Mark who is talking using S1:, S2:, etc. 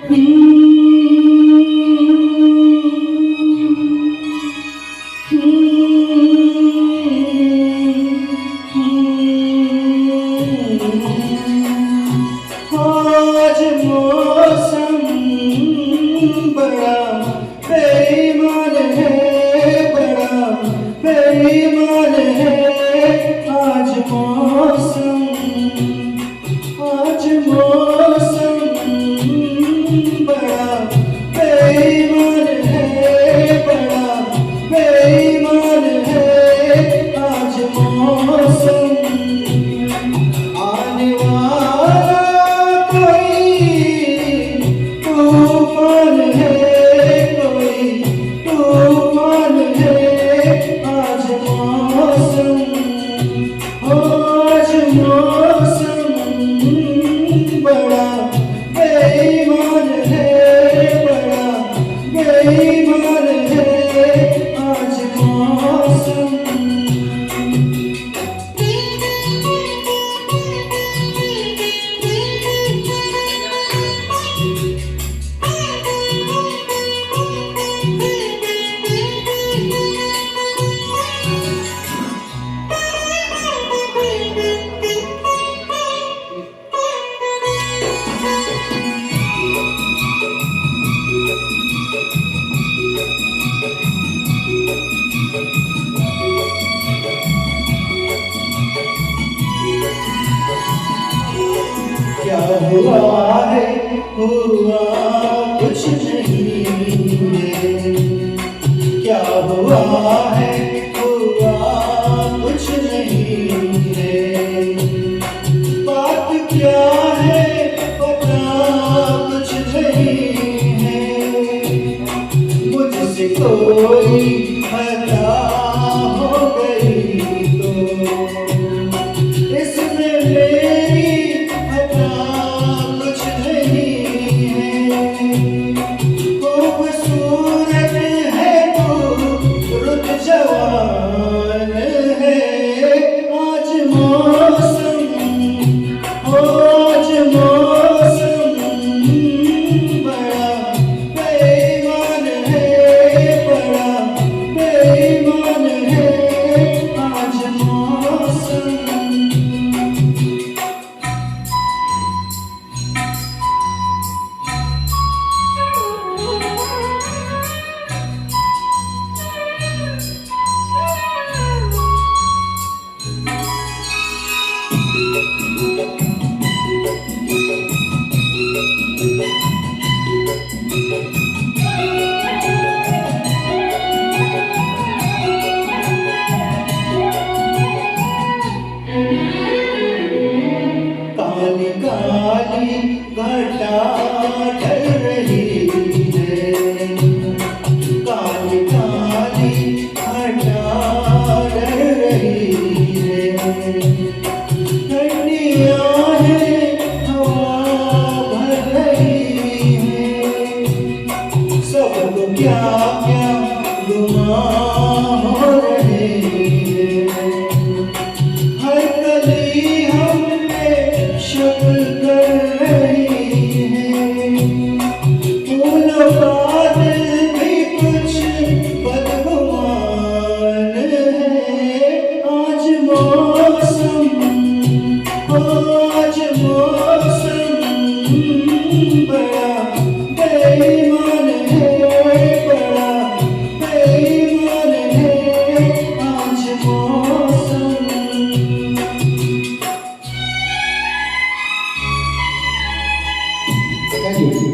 S1: आज मौसम बड़ा बेईमान है, बड़ा बेईमान है। आज मौसम बड़ा बेईमान है, बड़ा बेईमान है। आज मौसम आने वाला कोई तूफान है, कोई तूफान है। आज मौसम बड़ा बेईमान है, बड़ा बेईमान है। आज मौसम क्या हुआ है, हुआ कुछ नहीं है। क्या हुआ है, हुआ कुछ नहीं है। बात क्या है पता कुछ नहीं है। मुझसे कोई खता हो गई तो इसमें मेरी खता कुछ नहीं है। खूबसूरत है तो रुत जवान है। आज मौसम बड़ा बेईमान है, बड़ा बेईमान है। आज मौसम काली काली घटा ढल रही है। काली काली घटा ढल रही है। ठंडियां है हवा भर रही है। सबको क्या क्या गुमा हो रहे हैं। हर कली हम पे शक्ल कर रही है। फूल बादल भी कुछ बदगुमान है। आज मौसम बड़ा बेईमान है, बड़ा बेईमान है। आज मौसम
S2: Thank you.